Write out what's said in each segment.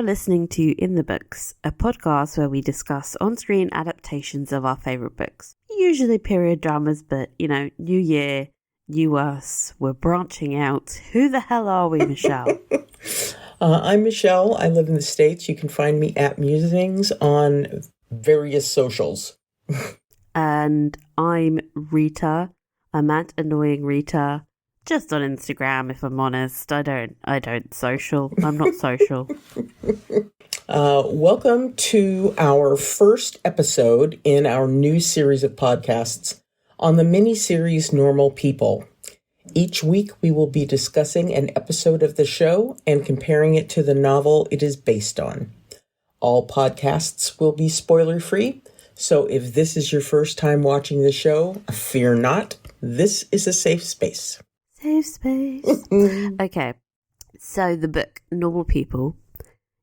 You're listening to In the Books, a podcast where we discuss on-screen adaptations of our favourite books. Usually period dramas, but, new year, new us, we're branching out. Who the hell are we, Michele? I'm Michele. I live in the States. You can find me at Musings on various socials. And I'm Rita. I'm at Annoying Rita. Just on Instagram, if I'm honest. I don't social. I'm not social. Welcome to our first episode in our new series of podcasts on the mini-series Normal People. Each week we will be discussing an episode of the show and comparing it to the novel it is based on. All podcasts will be spoiler-free, so if this is your first time watching the show, fear not, this is a safe space. Safe space. Okay, so the book Normal People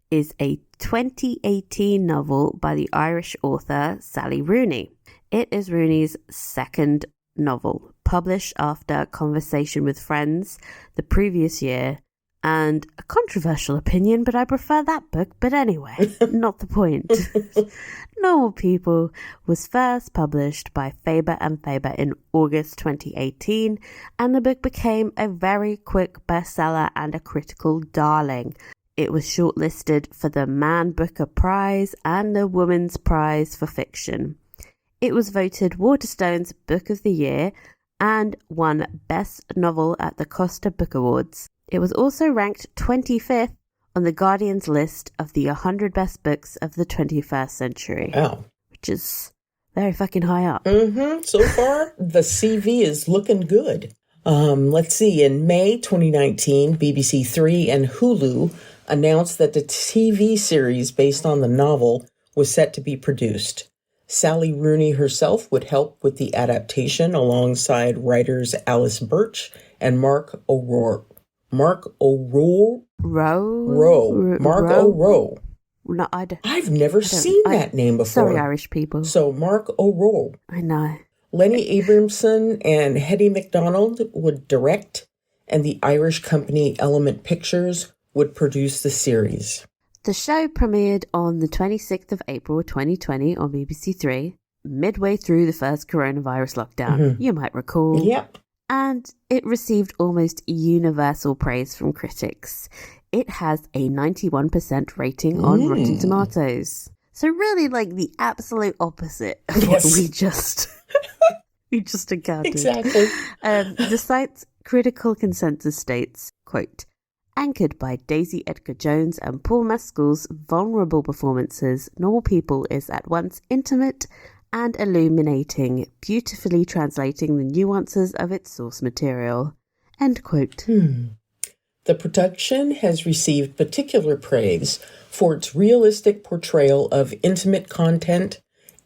is a 2018 novel by the Irish author Sally Rooney. It is Rooney's second novel, published after Conversation with Friends the previous year, and a controversial opinion, but I prefer that book. But anyway, not the point. Normal People was first published by Faber and Faber in August 2018, and the book became a very quick bestseller and a critical darling. It was shortlisted for the Man Booker Prize and the Women's Prize for Fiction. It was voted Waterstone's Book of the Year and won Best Novel at the Costa Book Awards. It was also ranked 25th on the Guardian's list of the 100 best books of the 21st century. Wow. Which is very fucking high up. So far, the CV is looking good. Let's see. In May 2019, BBC Three and Hulu announced that the TV series based on the novel was set to be produced. Sally Rooney herself would help with the adaptation alongside writers Alice Birch and Mark O'Rourke. Mark O'Rourke? Mark O'Rourke. No, I've never seen that name before. Sorry, Irish people. So Mark O'Rourke. I know. Lenny Abramson and Hetty MacDonald would direct, and the Irish company Element Pictures would produce the series. The show premiered on the 26th of April 2020 on BBC Three, midway through the first coronavirus lockdown, you might recall. Yep. And it received almost universal praise from critics. It has a 91% rating on Rotten Tomatoes. So really like the absolute opposite of what we just encountered. Exactly. The site's critical consensus states, quote, anchored by Daisy Edgar-Jones and Paul Mescal's vulnerable performances, Normal People is at once intimate and illuminating, beautifully translating the nuances of its source material. End quote. The production has received particular praise for its realistic portrayal of intimate content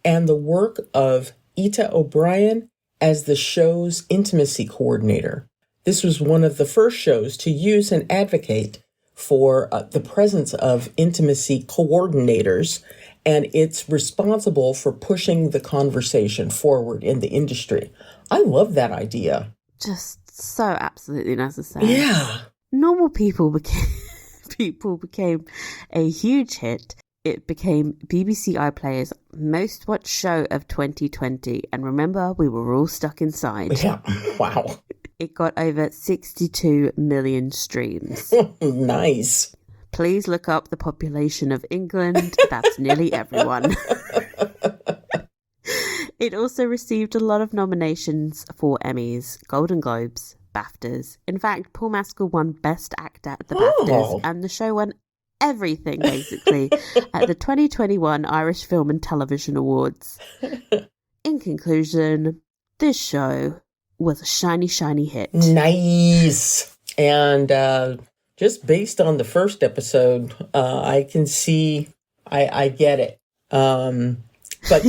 and the work of Ita O'Brien as the show's intimacy coordinator. This was one of the first shows to use and advocate for the presence of intimacy coordinators, and it's responsible for pushing the conversation forward in the industry. I love that idea. Just so absolutely necessary. Yeah. Normal People became a huge hit. It became BBC iPlayer's most watched show of 2020, and remember, we were all stuck inside. Yeah. Wow. It got over 62 million streams. Nice. Please look up the population of England. That's nearly everyone. It also received a lot of nominations for Emmys, Golden Globes, BAFTAs. In fact, Paul Mescal won Best Actor at the BAFTAs, and the show won everything, basically, at the 2021 Irish Film and Television Awards. In conclusion, this show was a shiny, shiny hit. Nice. And just based on the first episode, I can see, I get it. But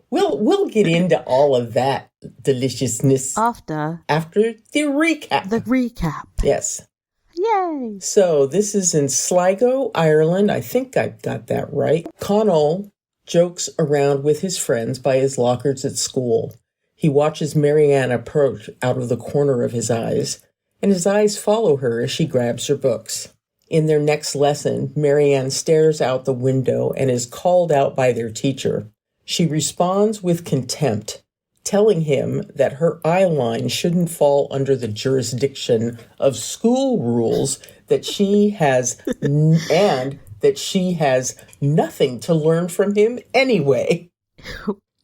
we'll get into all of that deliciousness after the recap. The recap. Yes. Yay. So this is in Sligo, Ireland. I think I got that right. Connell jokes around with his friends by his lockers at school. He watches Marianne approach out of the corner of his eyes, and his eyes follow her as she grabs her books. In their next lesson, Marianne stares out the window and is called out by their teacher. She responds with contempt, telling him that her eye line shouldn't fall under the jurisdiction of school rules, that she has and that she has nothing to learn from him anyway.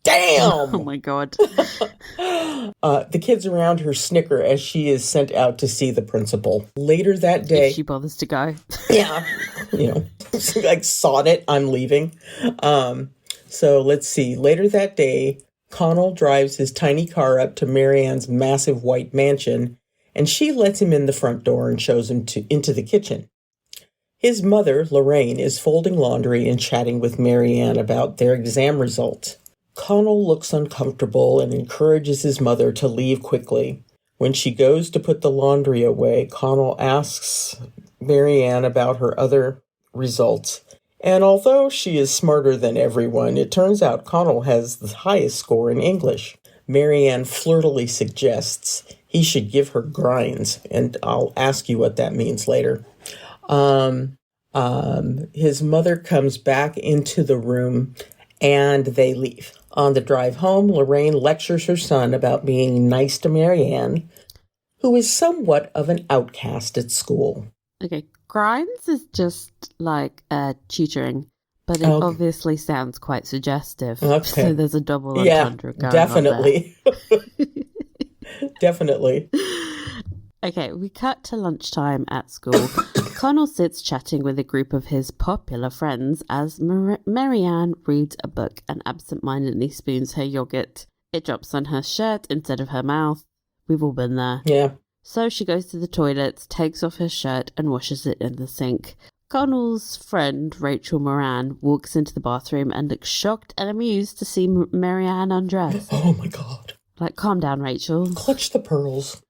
Damn! Oh my God. The kids around her snicker as she is sent out to see the principal. Later that day... If she bothers to go. Yeah. Like, sod it, I'm leaving. So let's see. Later that day, Connell drives his tiny car up to Marianne's massive white mansion, and she lets him in the front door and shows him into the kitchen. His mother, Lorraine, is folding laundry and chatting with Marianne about their exam results. Connell looks uncomfortable and encourages his mother to leave quickly. When she goes to put the laundry away, Connell asks Marianne about her other results. And although she is smarter than everyone, it turns out Connell has the highest score in English. Marianne flirtily suggests he should give her grinds, and I'll ask you what that means later. His mother comes back into the room, and they leave. On the drive home, Lorraine lectures her son about being nice to Marianne, who is somewhat of an outcast at school. Okay, grinds is just like tutoring, but it obviously sounds quite suggestive. Okay. So there's a double entendre going definitely. on there. Definitely. Okay, we cut to lunchtime at school. Connell sits chatting with a group of his popular friends as Marianne reads a book and absentmindedly spoons her yogurt. It drops on her shirt instead of her mouth. We've all been there. Yeah. So she goes to the toilets, takes off her shirt and washes it in the sink. Connell's friend, Rachel Moran, walks into the bathroom and looks shocked and amused to see Marianne undressed. Oh my God. Like, calm down, Rachel. Clutch the pearls.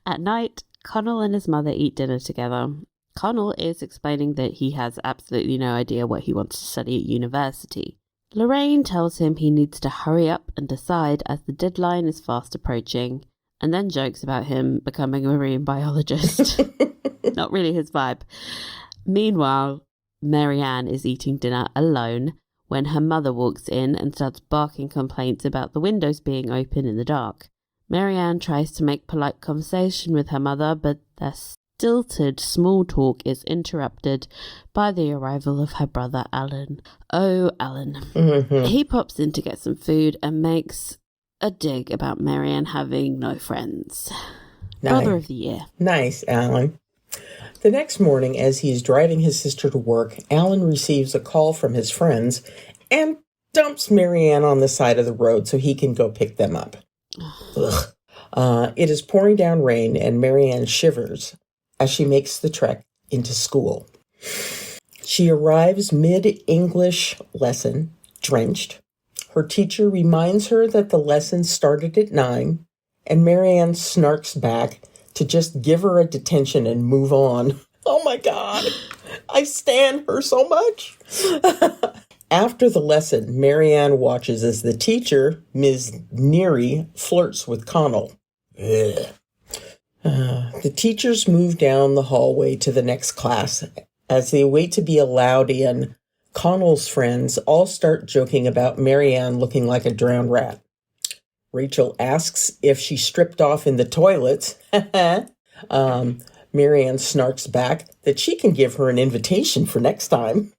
At night, Connell and his mother eat dinner together. Connell is explaining that he has absolutely no idea what he wants to study at university. Lorraine tells him he needs to hurry up and decide as the deadline is fast approaching, and then jokes about him becoming a marine biologist. Not really his vibe. Meanwhile, Marianne is eating dinner alone when her mother walks in and starts barking complaints about the windows being open in the dark. Marianne tries to make polite conversation with her mother, but their stilted small talk is interrupted by the arrival of her brother Alan. Oh, Alan. Mm-hmm. He pops in to get some food and makes a dig about Marianne having no friends. Nice. Brother of the year. Nice, Alan. The next morning, as he is driving his sister to work, Alan receives a call from his friends and dumps Marianne on the side of the road so he can go pick them up. Ugh. It is pouring down rain, and Marianne shivers as she makes the trek into school. She arrives mid-English lesson, drenched. Her teacher reminds her that the lesson started at 9, and Marianne snarks back to just give her a detention and move on. Oh my God, I stan her so much. After the lesson, Marianne watches as the teacher, Ms. Neary, flirts with Connell. The teachers move down the hallway to the next class. As they wait to be allowed in, Connell's friends all start joking about Marianne looking like a drowned rat. Rachel asks if she stripped off in the toilets. Marianne snarks back that she can give her an invitation for next time.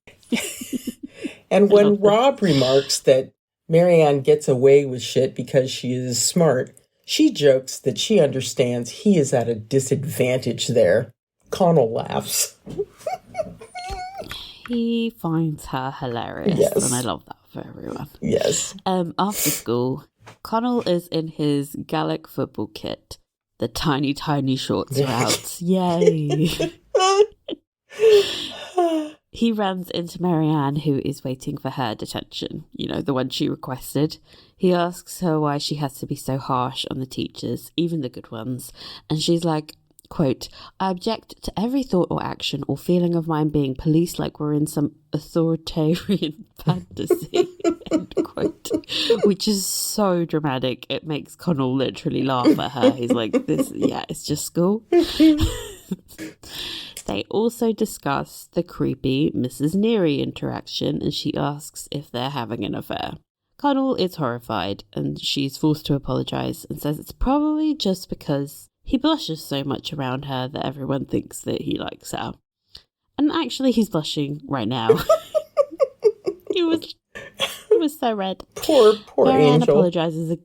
And when Rob remarks that Marianne gets away with shit because she is smart, she jokes that she understands he is at a disadvantage there. Connell laughs. He finds her hilarious, yes. And I love that for everyone. Yes. After school, Connell is in his Gaelic football kit. The tiny, tiny shorts are out. Yay! He runs into Marianne, who is waiting for her detention, the one she requested. He asks her why she has to be so harsh on the teachers, even the good ones. And she's like, quote, I object to every thought or action or feeling of mine being policed like we're in some authoritarian fantasy, end quote. Which is so dramatic. It makes Connell literally laugh at her. He's like, it's just school. They also discuss the creepy Mrs. Neary interaction, and she asks if they're having an affair. Connell is horrified, and she's forced to apologise and says it's probably just because he blushes so much around her that everyone thinks that he likes her. And actually, he's blushing right now. He was so red. Poor Marianne angel. apologises.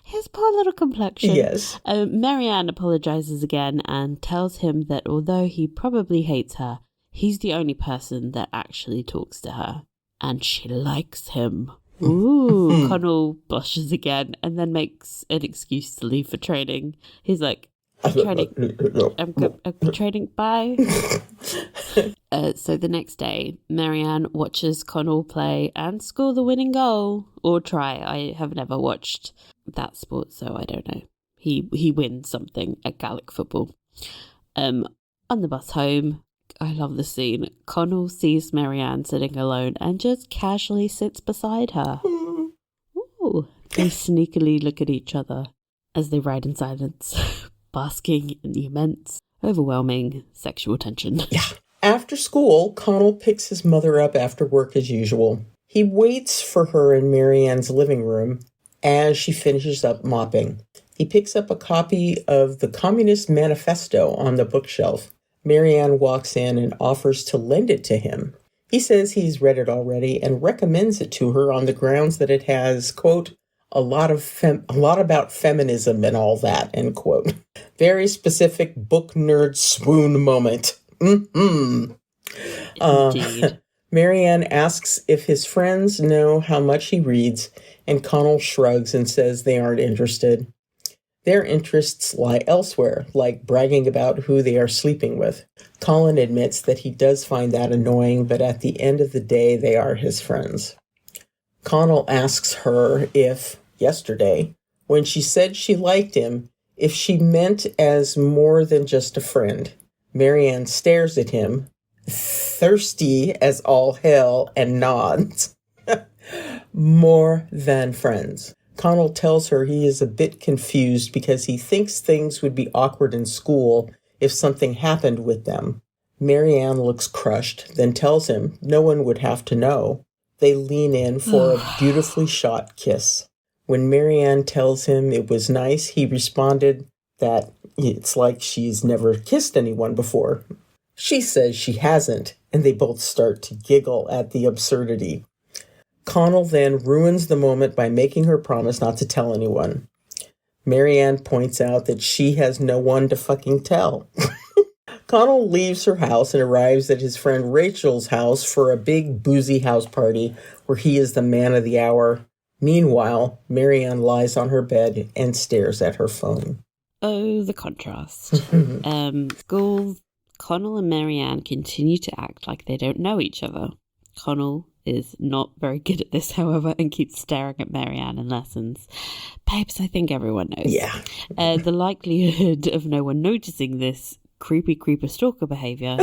His poor little complexion. Yes. Marianne apologises again and tells him that although he probably hates her, he's the only person that actually talks to her. And she likes him. Ooh, Connell blushes again and then makes an excuse to leave for training. He's like, I'm training, bye. So the next day, Marianne watches Connell play and score the winning goal. Or try. I have never watched that sport, so I don't know. He wins something at Gaelic football. On the bus home, I love the scene. Connell sees Marianne sitting alone and just casually sits beside her. Ooh. They sneakily look at each other as they ride in silence, basking in the immense, overwhelming sexual tension. Yeah. After school, Connell picks his mother up after work as usual. He waits for her in Marianne's living room as she finishes up mopping. He picks up a copy of the Communist Manifesto on the bookshelf. Marianne walks in and offers to lend it to him. He says he's read it already and recommends it to her on the grounds that it has, quote, a lot about feminism and all that, end quote. Very specific book nerd swoon moment. Indeed. Marianne asks if his friends know how much he reads, and Connell shrugs and says they aren't interested. Their interests lie elsewhere, like bragging about who they are sleeping with. Colin admits that he does find that annoying, but at the end of the day, they are his friends. Connell asks her if, yesterday, when she said she liked him, if she meant as more than just a friend. Marianne stares at him, thirsty as all hell, and nods. More than friends. Connell tells her he is a bit confused because he thinks things would be awkward in school if something happened with them. Marianne looks crushed, then tells him no one would have to know. They lean in for a beautifully shot kiss. When Marianne tells him it was nice, he responded that it's like she's never kissed anyone before. She says she hasn't, and they both start to giggle at the absurdity. Connell then ruins the moment by making her promise not to tell anyone. Marianne points out that she has no one to fucking tell. Connell leaves her house and arrives at his friend Rachel's house for a big boozy house party where he is the man of the hour. Meanwhile, Marianne lies on her bed and stares at her phone. Oh, the contrast. School, Connell and Marianne continue to act like they don't know each other. Connell is not very good at this, however, and keeps staring at Marianne in lessons. Babes, I think everyone knows. Yeah. The likelihood of no one noticing this creepy creeper stalker behaviour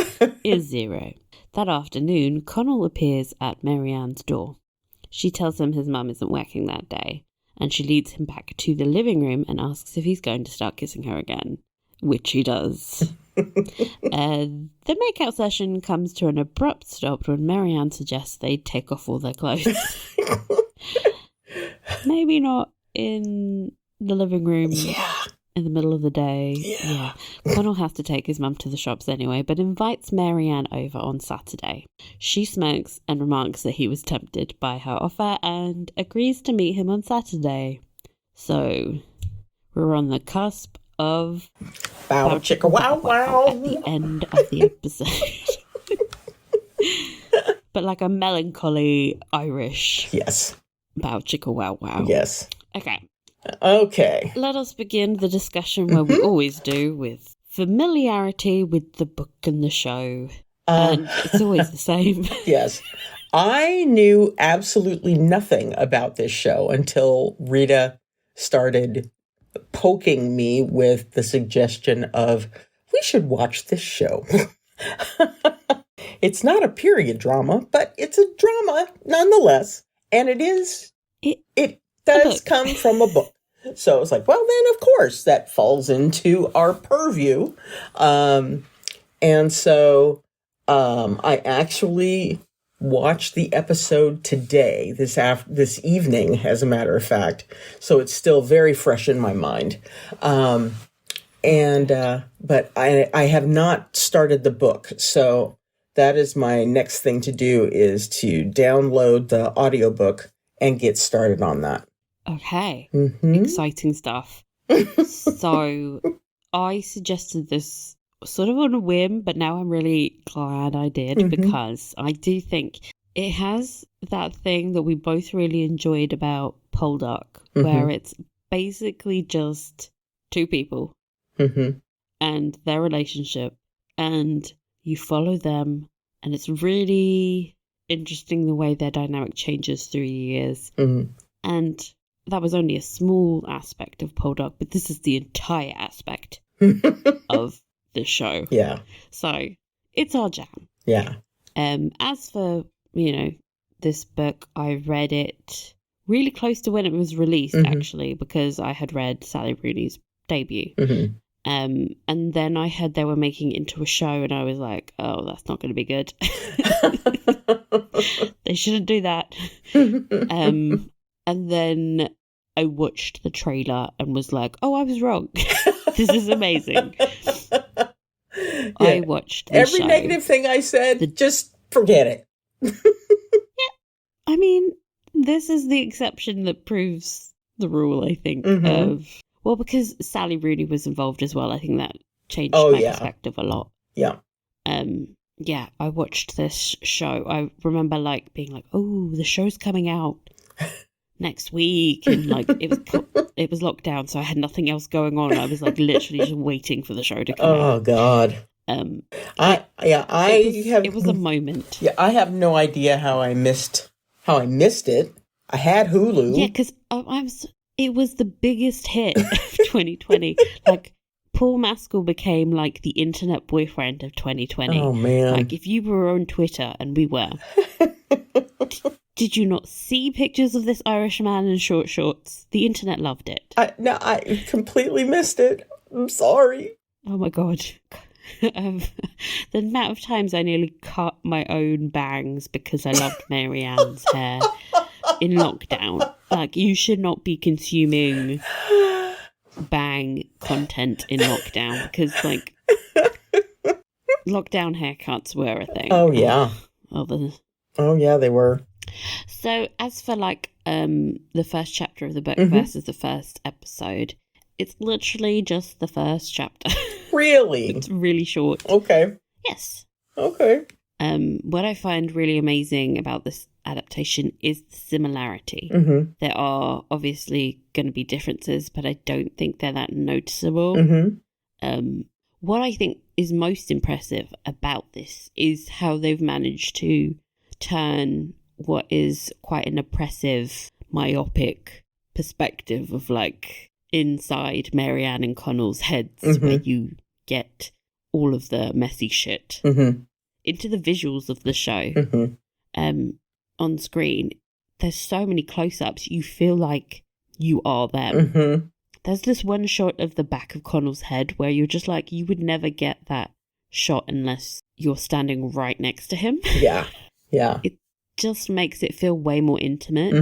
is zero. That afternoon, Connell appears at Marianne's door. She tells him his mum isn't working that day, and she leads him back to the living room and asks if he's going to start kissing her again, which he does. The makeout session comes to an abrupt stop when Marianne suggests they take off all their clothes. Maybe not in the living room in the middle of the day. Yeah. Connell has to take his mum to the shops anyway, but invites Marianne over on Saturday. She smokes and remarks that he was tempted by her offer and agrees to meet him on Saturday. So, we're on the cusp of Bow chicka wow wow at the end of the episode. But like a melancholy Irish. Yes. Bow chicka wow wow. Yes. Okay. Let us begin the discussion where we always do, with familiarity with the book and the show. And it's always the same. Yes. I knew absolutely nothing about this show until Rita started poking me with the suggestion of, we should watch this show. It's not a period drama, but it's a drama nonetheless. And it does come from a book. So it's like, well, then, of course, that falls into our purview. And so I actually watched the episode today, this evening, as a matter of fact. So it's still very fresh in my mind. But I have not started the book. So that is my next thing to do, is to download the audiobook and get started on that. Okay. Mm-hmm. Exciting stuff. So I suggested this sort of on a whim, but now I'm really glad I did, because I do think it has that thing that we both really enjoyed about Poldark, where it's basically just two people and their relationship, and you follow them, and it's really interesting the way their dynamic changes through the years. And that was only a small aspect of Poldark, but this is the entire aspect of the show. Yeah. So it's our jam. Yeah. As for, this book, I read it really close to when it was released, actually, because I had read Sally Rooney's debut. And then I heard they were making it into a show, and I was like, oh, that's not going to be good. They shouldn't do that. And then I watched the trailer and was like, oh, I was wrong. This is amazing. Yeah. I watched the every show. Negative thing I said, just forget it. Yeah. I mean, this is the exception that proves the rule, I think. Because Sally Rooney was involved as well. I think that changed my perspective a lot. Yeah. Yeah, I watched this show. I remember being like, oh, the show's coming out next week, and it was locked down, so I had nothing else going on. I was literally just waiting for the show to come out. Oh God. It was a moment. Yeah, I have no idea how I missed it. I had Hulu. Yeah, because it was the biggest hit of 2020. Paul Maskell became the internet boyfriend of 2020. Oh man! If you were on Twitter, and we were. Did you not see pictures of this Irish man in short shorts? The internet loved it. I completely missed it. I'm sorry. Oh my God. The amount of times I nearly cut my own bangs because I loved Marianne's hair in lockdown. You should not be consuming bang content in lockdown, because lockdown haircuts were a thing. Oh yeah. Oh yeah, they were. So as for the first chapter of the book versus the first episode, it's literally just the first chapter. Really? It's really short. Okay. Yes. Okay. What I find really amazing about this adaptation is the similarity. There are obviously going to be differences, but I don't think they're that noticeable. What I think is most impressive about this is how they've managed to turn what is quite an oppressive, myopic perspective of inside Marianne and Connell's heads, where you get all of the messy shit, into the visuals of the show. On screen, there's so many close-ups, you feel like you are them. There's this one shot of the back of Connell's head where you're just you would never get that shot unless you're standing right next to him. Yeah. It just makes it feel way more intimate,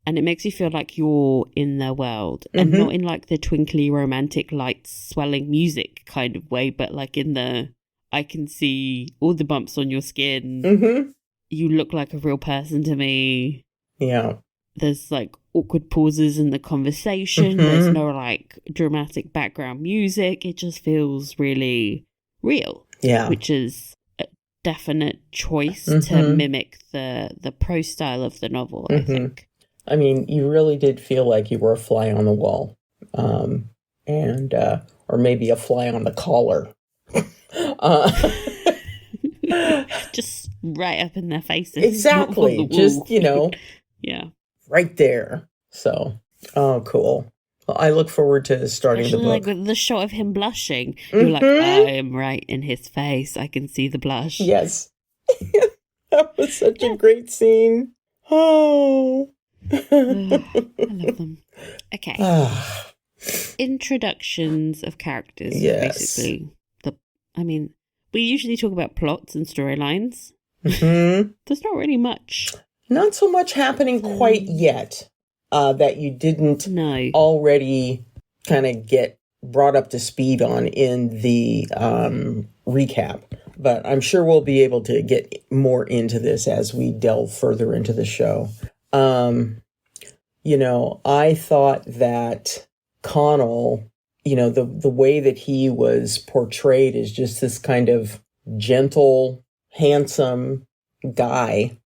and it makes you feel like you're in their world, and not in the twinkly romantic lights swelling music kind of way, but in the I can see all the bumps on your skin. You look like a real person to me. Yeah. There's awkward pauses in the conversation. There's no dramatic background music. It just feels really real. Yeah. Which is a definite choice to mimic the prose style of the novel, I think. I mean, you really did feel like you were a fly on the wall. Or maybe a fly on the collar. Just right up in their faces. Exactly. Just, yeah. Right there. So, oh, cool. Well, I look forward to starting the book. With the shot of him blushing, you're I am right in his face. I can see the blush. Yes. That was such a great scene. Oh. I love them. Okay. Ah, Introductions of characters. yes. Basically. We usually talk about plots and storylines. Mm-hmm. There's not really much. Not so much happening quite yet that you didn't already kind of get brought up to speed on in the recap. But I'm sure we'll be able to get more into this as we delve further into the show. I thought that Connell, the way that he was portrayed is just this kind of gentle, handsome guy,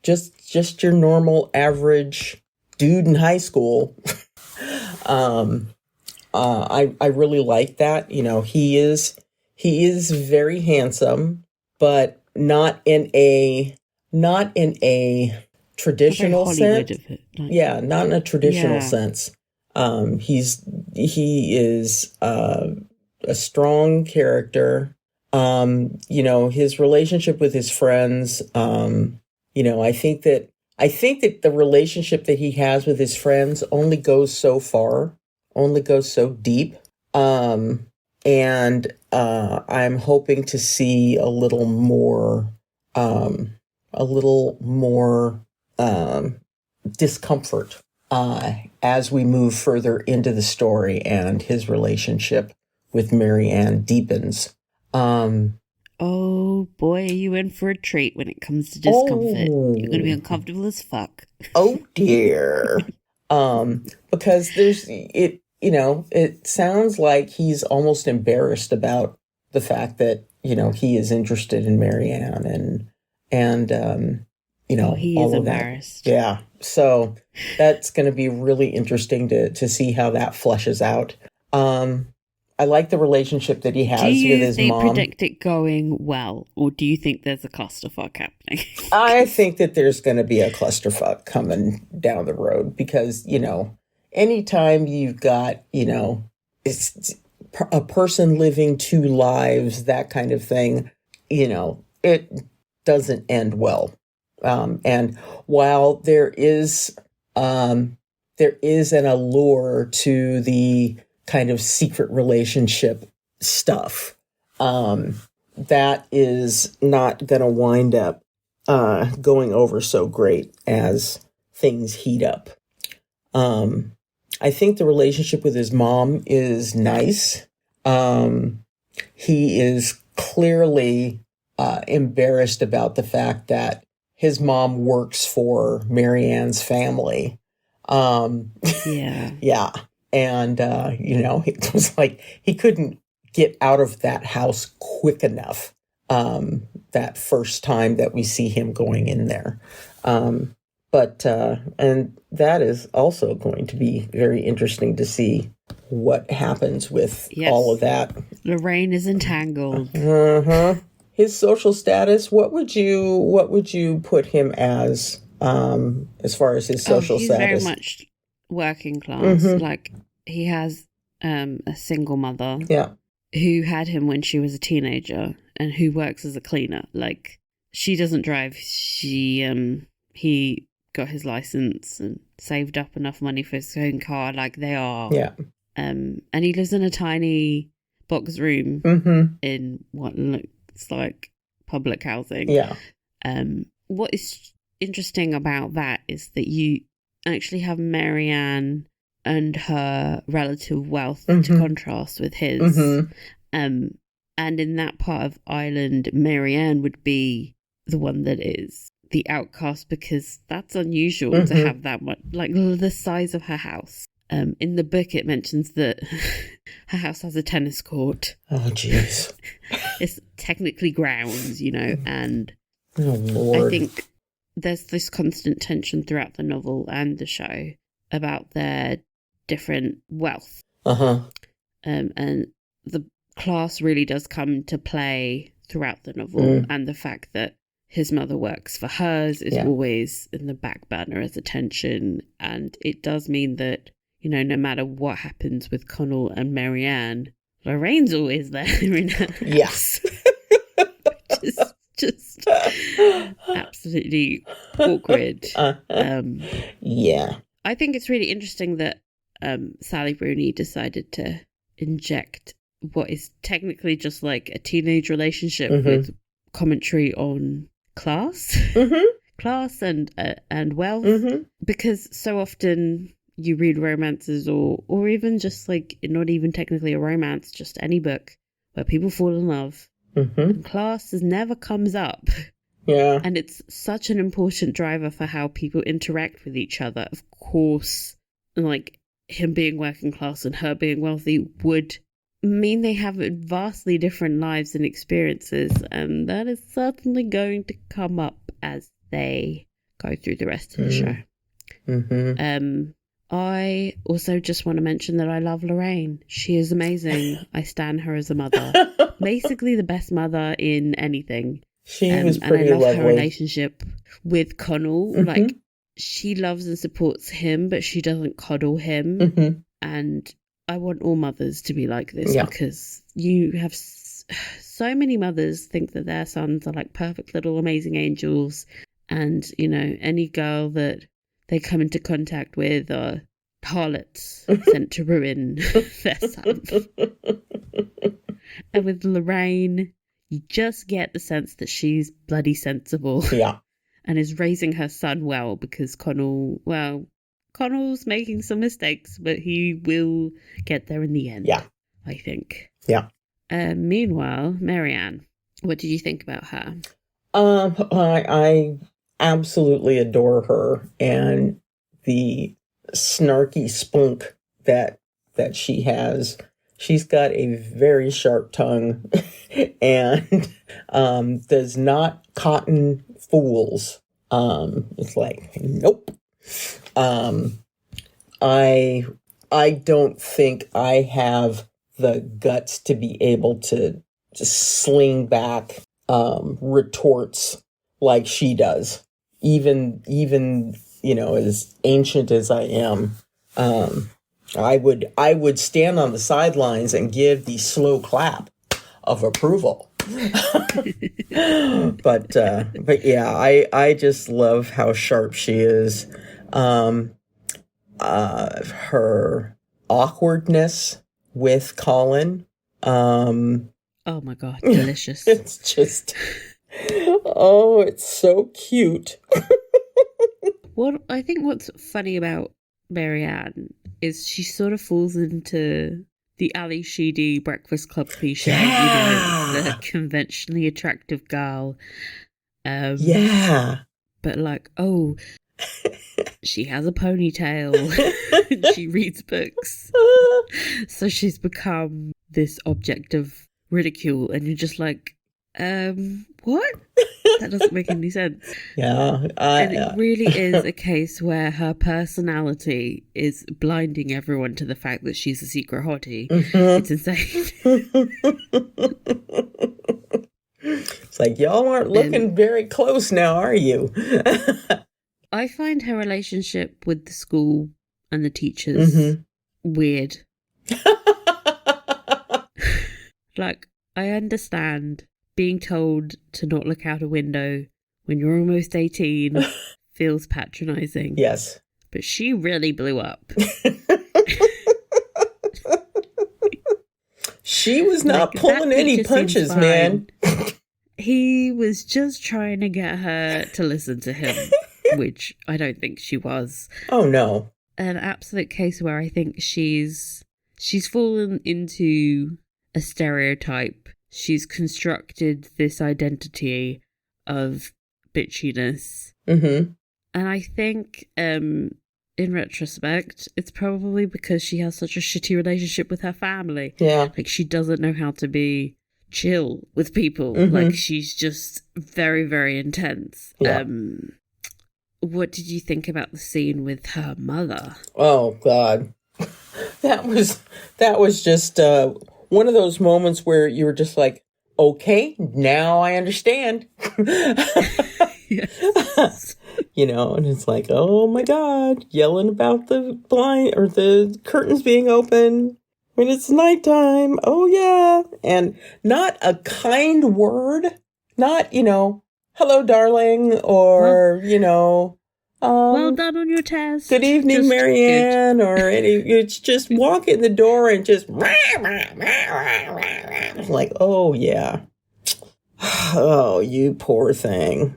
just your normal average dude in high school. I really like that. He is very handsome, but not in a traditional sense. Not in a traditional sense. He is a strong character. His relationship with his friends. I think that the relationship that he has with his friends only goes so far, only goes so deep. And I'm hoping to see a little more discomfort as we move further into the story and his relationship with Marianne deepens. Oh boy, are you in for a treat when it comes to discomfort? You're going to be uncomfortable as fuck. Oh dear. Because it sounds like he's almost embarrassed about the fact that, he is interested in Marianne and he all is of embarrassed. That. Yeah. So that's going to be really interesting to see how that fleshes out. I like the relationship that he has with his mom. Do you predict it going well, or do you think there's a clusterfuck happening? I think that there's going to be a clusterfuck coming down the road because, anytime you've got, it's a person living two lives, that kind of thing, it doesn't end well. And while there is an allure to the kind of secret relationship stuff, that is not going to wind up going over so great as things heat up. I think the relationship with his mom is nice. He is clearly embarrassed about the fact that his mom works for Marianne's family. Yeah. Yeah. And, it was like he couldn't get out of that house quick enough that first time that we see him going in there. And that is also going to be very interesting to see what happens with all of that. Lorraine is entangled. Uh-huh. His social status, what would you put him as far as his social he's status? He's very much working class. Mm-hmm. Like, he has a single mother who had him when she was a teenager and who works as a cleaner. Like, she doesn't drive. He got his license and saved up enough money for his own car. Like, they are. Yeah. And he lives in a tiny box room in what looks like public housing. Yeah. What is interesting about that is that you actually have Marianne and her relative wealth to contrast with his. And in that part of Ireland, Marianne would be the one that is the outcast because that's unusual to have that much, like the size of her house. In the book, it mentions that her house has a tennis court. Oh, jeez. It's technically grounds, and oh, Lord. I think there's this constant tension throughout the novel and the show about their different wealth. And the class really does come to play throughout the novel, and the fact that his mother works for hers is always in the back burner as a tension, and it does mean that, no matter what happens with Connell and Marianne, Lorraine's always there in her house. Yes. just absolutely awkward. Yeah. I think it's really interesting that Sally Rooney decided to inject what is technically just like a teenage relationship with commentary on class, class and wealth, because so often you read romances or even just like not even technically a romance, just any book where people fall in love and class never comes up. Yeah. And it's such an important driver for how people interact with each other. Of course, like him being working class and her being wealthy would mean they have vastly different lives and experiences, and that is certainly going to come up as they go through the rest of the show. I also just want to mention that I love Lorraine. She is amazing. I stan her as a mother. Basically the best mother in anything. She was pretty and I love lovely. her relationship with Connell. Like, she loves and supports him, but she doesn't coddle him. And I want all mothers to be like this, because you have so many mothers think that their sons are like perfect little amazing angels, and you know, any girl that they come into contact with are harlots sent to ruin their son. And with Lorraine, you just get the sense that she's bloody sensible. Yeah. And is raising her son well, because Connell's making some mistakes, but he will get there in the end. Yeah. I think. Yeah. Meanwhile, Marianne, what did you think about her? I absolutely adore her, and the snarky spunk that she has. She's got a very sharp tongue and does not cotton fools. It's like, nope. I don't think I have the guts to be able to just sling back retorts like she does. Even you know, as ancient as I am. I would stand on the sidelines and give the slow clap of approval. But yeah, I just love how sharp she is. Her awkwardness with Colin. Oh my God, delicious. It's just, oh, it's so cute. I think what's funny about Marianne is she sort of falls into the Ali Sheedy Breakfast Club cliche, you know, the conventionally attractive girl. Yeah. But like, oh, she has a ponytail. She reads books. So she's become this object of ridicule, and you're just like, what? That doesn't make any sense. Yeah. And it really is a case where her personality is blinding everyone to the fact that she's a secret hottie. It's insane. It's like, y'all aren't looking very close now, are you? I find her relationship with the school and the teachers weird. Like, I understand being told to not look out a window when you're almost 18 feels patronizing. Yes. But she really blew up. She was not pulling any punches, man. He was just trying to get her to listen to him, which I don't think she was. Oh, no. An absolute case where I think she's fallen into a stereotype. She's constructed this identity of bitchiness. And I think, in retrospect, it's probably because she has such a shitty relationship with her family. Yeah. Like, she doesn't know how to be chill with people. Like, she's just very, very intense. Yeah. What did you think about the scene with her mother? Oh, God. That was just one of those moments where you were just like, okay, now I understand. Yes. You know, and it's like, oh my God, yelling about the blind or the curtains being open when it's nighttime. Oh yeah. And not a kind word, not, you know, hello, darling, or, you know, Well done on your test. Good evening, Just Marianne. good. Or it's just walk in the door and just like, oh yeah. Oh, you poor thing.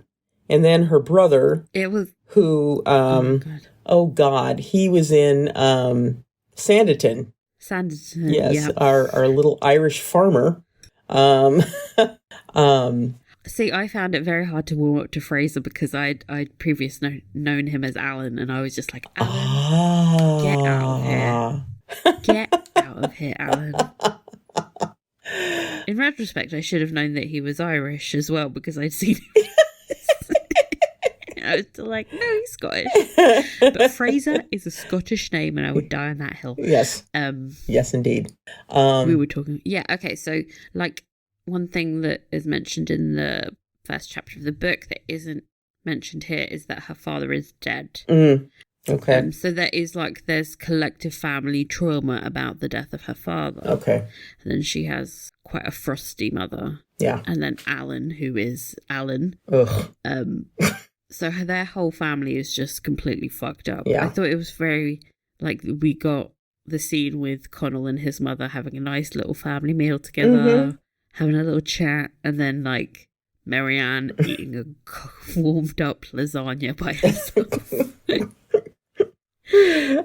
And then her brother, It was who, oh God, he was in Sanditon. Sanditon. Yes, Yeah. our little Irish farmer. See, I found it very hard to warm up to Fraser because I'd previously known him as Alan, and I was just like, Alan, get out of here. Get out of here, Alan. In retrospect, I should have known that he was Irish as well because I'd seen him. I was still like, no, he's Scottish. But Fraser is a Scottish name, and I would die on that hill. Yes. Yes, indeed. We were talking. Yeah, okay. So, like, one thing that is mentioned in the first chapter of the book that isn't mentioned here is that her father is dead. Okay. So there's collective family trauma about the death of her father. Okay. And then she has quite a frosty mother. Yeah. And then Alan, who is Alan. Ugh. So their whole family is just completely fucked up. Yeah. I thought it was very, like, we got the scene with Connell and his mother having a nice little family meal together, having a little chat, and then, like, Marianne eating a warmed up lasagna by herself.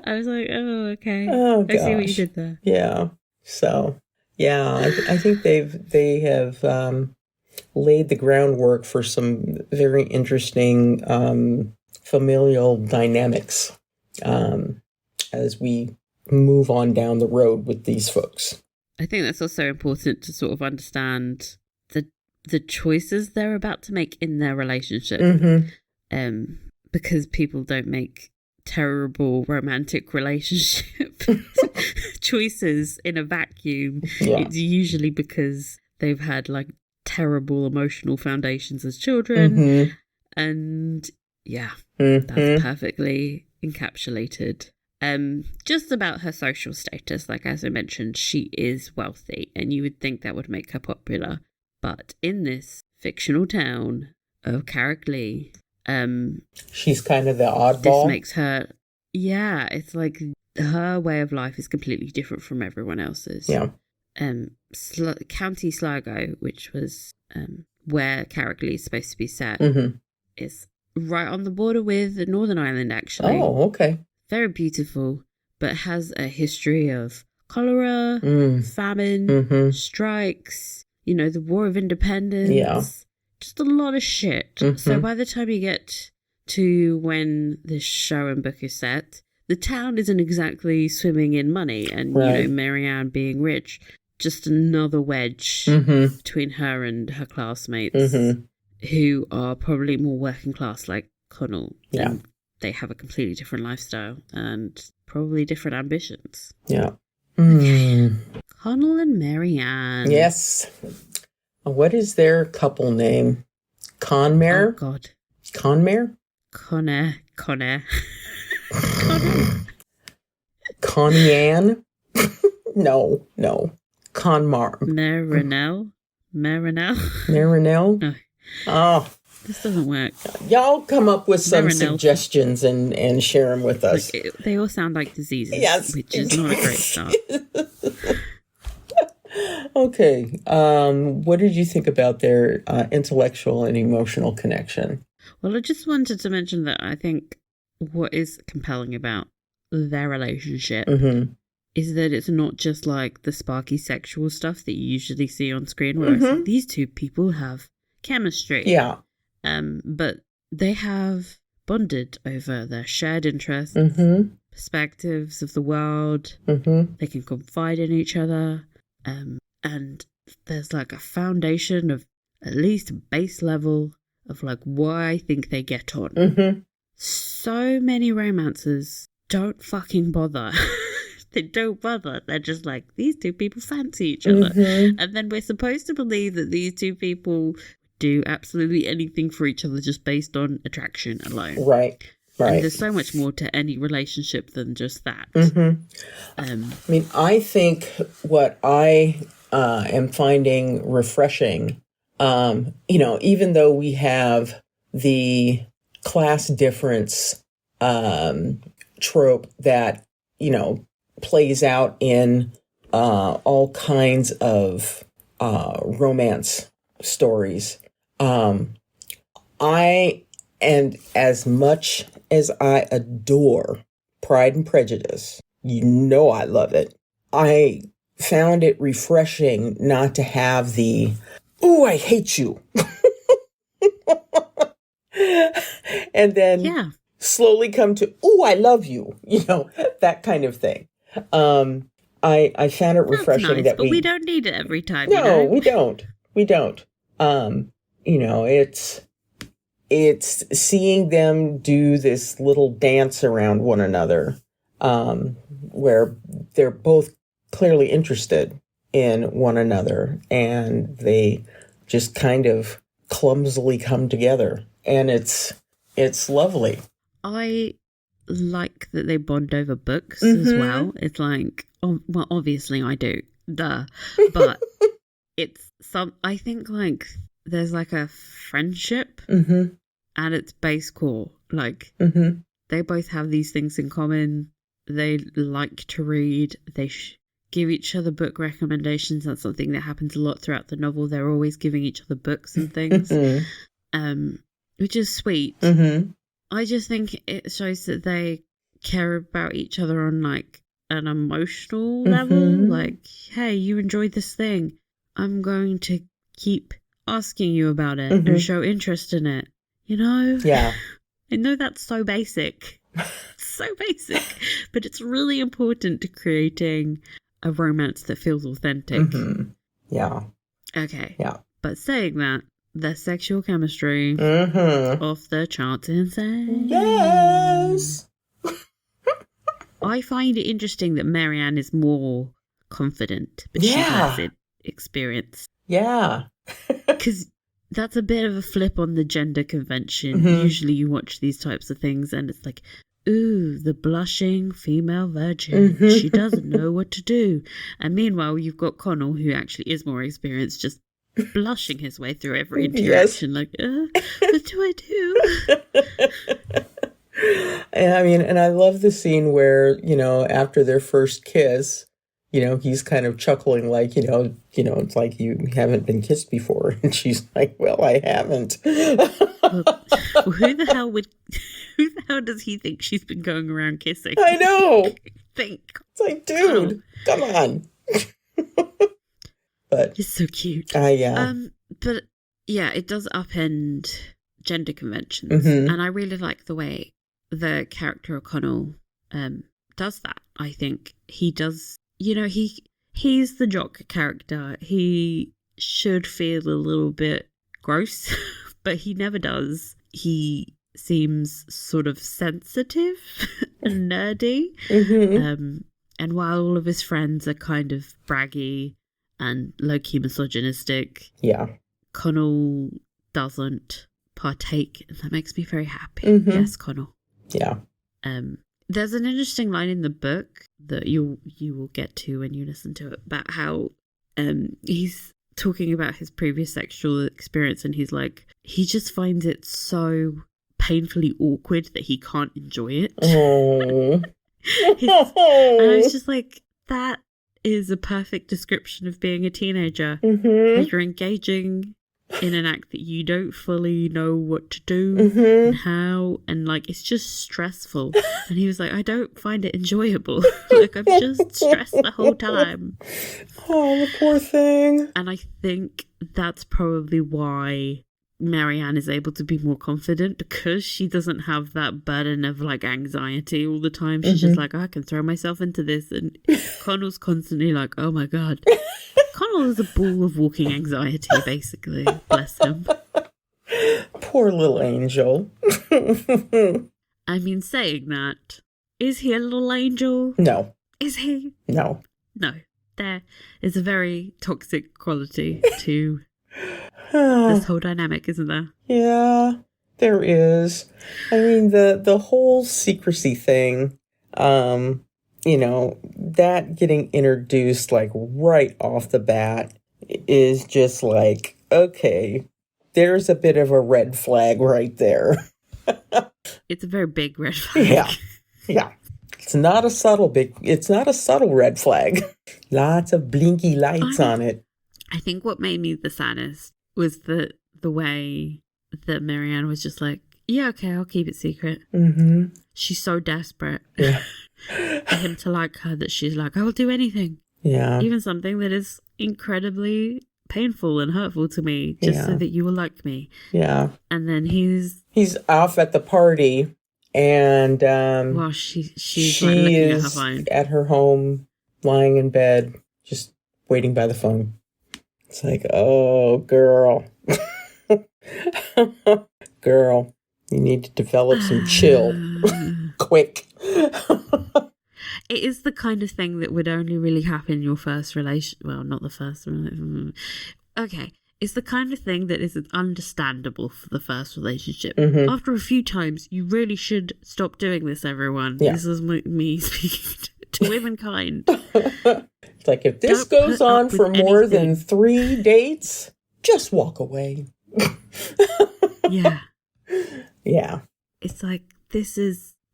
I was like, oh, okay. Oh, gosh. I see what you did there. Yeah. So, yeah, I think they have laid the groundwork for some very interesting familial dynamics as we move on down the road with these folks. I think that's also important to sort of understand the choices they're about to make in their relationship. Because people don't make terrible romantic relationship choices in a vacuum. Yeah. It's usually because they've had, like, terrible emotional foundations as children. And yeah, that's perfectly encapsulated. Just about her social status, like, as I mentioned, she is wealthy, and you would think that would make her popular. But in this fictional town of Carricklee, she's kind of the oddball. this makes her, it's like her way of life is completely different from everyone else's. Yeah. County Sligo, which was where Carricklee is supposed to be set, is right on the border with Northern Ireland, actually. Oh, okay. Very beautiful, but has a history of cholera, famine, strikes, the War of Independence. Yeah. Just a lot of shit. So by the time you get to when this show and book is set, the town isn't exactly swimming in money, and Marianne being rich, just another wedge between her and her classmates, who are probably more working class, like Connell. Yeah. And they have a completely different lifestyle and probably different ambitions. Yeah. Connell and Marianne. Yes. What is their couple name? Conmare? Oh, God. Conmare? Connor. Connie-Anne? No. Conmar. Marinelle? Marinelle? No. Oh. This doesn't work. Y'all come up with some Marinelle. Suggestions and share them with us. Like, they all sound like diseases, Yes. which is not a great start. Okay. What did you think about their intellectual and emotional connection? Well, I just wanted to mention that I think what is compelling about their relationship is that it's not just like the sparky sexual stuff that you usually see on screen, where it's like, these two people have chemistry. Yeah. But they have bonded over their shared interests, perspectives of the world. They can confide in each other. And there's like a foundation of at least a base level of like why I think they get on. So many romances don't fucking bother. They don't bother. They're just like, these two people fancy each other. And then we're supposed to believe that these two people do absolutely anything for each other just based on attraction alone. Right. And there's so much more to any relationship than just that. I mean, I think what I am finding refreshing, even though we have the class difference trope that, plays out in all kinds of romance stories. And as much as I adore Pride and Prejudice, I love it. I found it refreshing not to have the, "Ooh, I hate you." And then slowly come to, "Ooh, I love you." That kind of thing. I found it refreshing. Nice, that but we don't need it every time. No, we don't. We don't. It's seeing them do this little dance around one another, where they're both clearly interested in one another, and they just kind of clumsily come together, and it's lovely. I like that they bond over books as well. It's like, well, obviously I do, duh, but it's I think like there's like a friendship at its base core. Like they both have these things in common. They like to read. They give each other book recommendations. That's something that happens a lot throughout the novel. They're always giving each other books and things, which is sweet. I just think it shows that they care about each other on like an emotional level. Like, hey, you enjoyed this thing. I'm going to keep asking you about it and show interest in it. Yeah. I know that's so basic. So basic. But it's really important to creating a romance that feels authentic. Yeah. Okay. Yeah. But saying that, their sexual chemistry off the charts insane. Yes. I find it interesting that Marianne is more confident, but she's less experienced. Yeah. Because that's a bit of a flip on the gender convention. Usually you watch these types of things and it's like, ooh, the blushing female virgin. She doesn't know what to do. And meanwhile, you've got Connell, who actually is more experienced, just blushing his way through every interaction. Like, what do I do? And I love the scene where, after their first kiss, he's kind of chuckling like, it's like you haven't been kissed before. And she's like, well, I haven't. Well, who the hell does he think she's been going around kissing? I know. Think. It's like, dude, come on. But he's so cute. Yeah. But yeah, it does upend gender conventions. And I really like the way the character O'Connell does that. I think he does, he's the jock character. He should feel a little bit gross, but he never does. He seems sort of sensitive and nerdy. And while all of his friends are kind of braggy and low-key misogynistic, Connell doesn't partake, and that makes me very happy. Yes, Connell. Yeah. There's an interesting line in the book that you will get to when you listen to it about how he's talking about his previous sexual experience, and he's like, he just finds it so painfully awkward that he can't enjoy it. Oh. And I was just like, that is a perfect description of being a teenager. You're engaging in an act that you don't fully know what to do and how, and like it's just stressful. And he was like, I don't find it enjoyable. Like I'm just stressed the whole time. Oh, the poor thing. And I think that's probably why Marianne is able to be more confident, because she doesn't have that burden of like anxiety all the time. She's just like, I can throw myself into this. And Connell's constantly like, oh my God. Connell is a ball of walking anxiety, basically. Bless him. Poor little angel. I mean, saying that, is he a little angel? No. Is he? No. No. There is a very toxic quality to this whole dynamic, isn't there? Yeah, there is. I mean, the whole secrecy thing, that getting introduced like right off the bat is just like, okay, there's a bit of a red flag right there. It's a very big red flag. Yeah. Yeah. It's not a subtle red flag. Lots of blinky lights on it. I think what made me the saddest was the way that Marianne was just like, yeah, okay, I'll keep it secret. Mm-hmm. She's so desperate for him to like her that she's like, I will do anything. Yeah. Even something that is incredibly painful and hurtful to me, just so that you will like me. Yeah. And then he's off at the party, and well, she's like looking at her phone at her home, lying in bed, just waiting by the phone. It's like, oh, girl. Girl, you need to develop some chill. Quick. It is the kind of thing that would only really happen in your first relation. Well, not the first one. Okay. It's the kind of thing that is understandable for the first relationship. Mm-hmm. After a few times, you really should stop doing this, everyone. Yeah. This is me speaking to womankind. It's like, if this goes on for more than 3 dates, just walk away. Yeah. Yeah. It's like,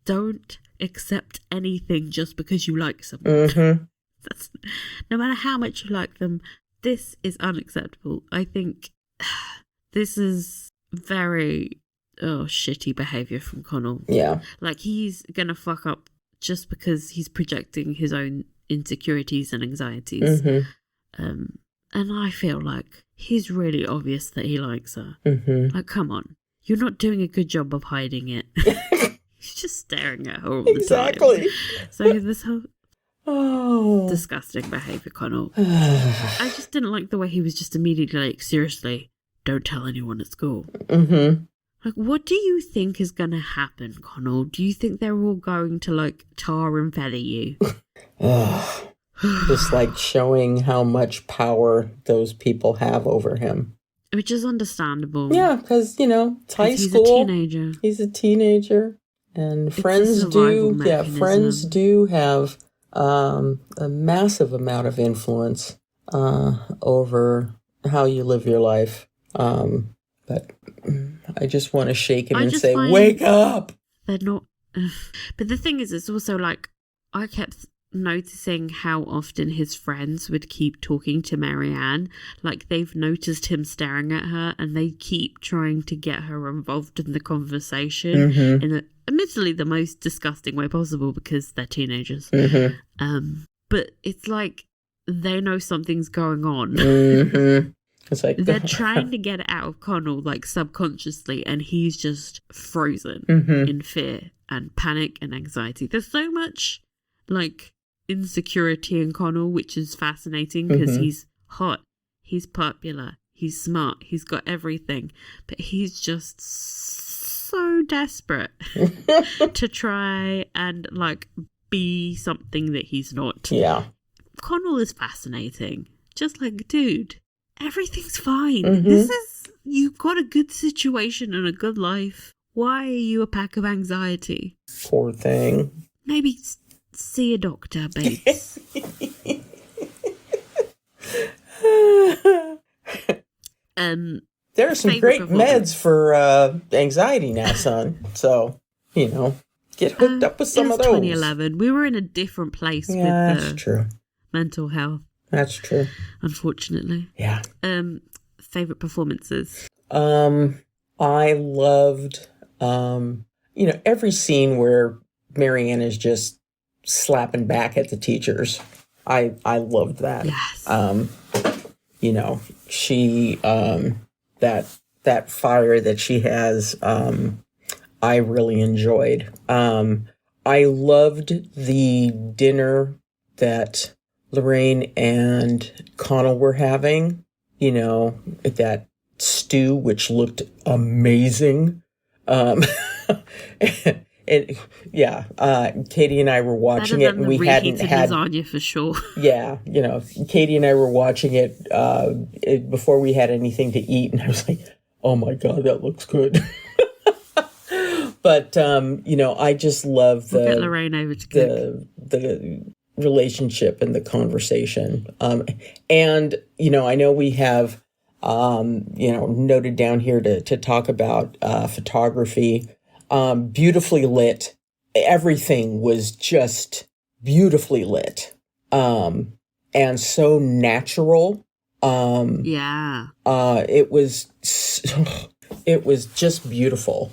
don't accept anything just because you like someone. Mm-hmm. No matter how much you like them, this is unacceptable. I think this is very shitty behaviour from Connell. Yeah. Like, he's going to fuck up just because he's projecting his own insecurities and anxieties. Mm-hmm. And I feel like he's really obvious that he likes her. Mm-hmm. Like, come on. You're not doing a good job of hiding it. He's just staring at her all the time. Exactly. So this whole disgusting behaviour, Connell. I just didn't like the way he was just immediately like, seriously, don't tell anyone at school. Mm-hmm. Like, what do you think is going to happen, Connell? Do you think they're all going to, like, tar and feather you? Just like showing how much power those people have over him. Which is understandable. Yeah, because, it's high school. He's a teenager. He's a teenager. And friends do have a massive amount of influence over how you live your life. But I just want to shake him and say, wake up! They're not... But the thing is, it's also like, I kept noticing how often his friends would keep talking to Marianne. Like, they've noticed him staring at her and they keep trying to get her involved in the conversation in admittedly the most disgusting way possible because they're teenagers. Mm-hmm. But it's like they know something's going on. Mm-hmm. It's like they're trying to get it out of Connell, like, subconsciously, and he's just frozen in fear and panic and anxiety. There's so much, like, insecurity in Connell, which is fascinating because he's hot, he's popular, he's smart, he's got everything, but he's just so desperate to try and, like, be something that he's not. Yeah. Connell is fascinating. Just like, dude, everything's fine. This is, you've got a good situation and a good life. Why are you a pack of anxiety? Poor thing. Maybe see a doctor, babes. There are some great meds for anxiety now, son. So, get hooked up with some of those. 2011. We were in a different place with that's true. Mental health. That's true. Unfortunately. Yeah. Favorite performances? I loved, every scene where Marianne is just slapping back at the teachers. I loved that. Yes. She, that fire that she has, I really enjoyed. I loved the dinner that Lorraine and Connell were having, that stew, which looked amazing. And Katie and I were watching it, and we hadn't had lasagna for sure. Yeah, Katie and I were watching it before we had anything to eat, and I was like, "Oh my god, that looks good." But I just love get Lorraine over to cook. The relationship and the conversation. And I know we have noted down here to talk about photography. beautifully lit. Everything was just beautifully lit. And so natural. Yeah. It was just beautiful.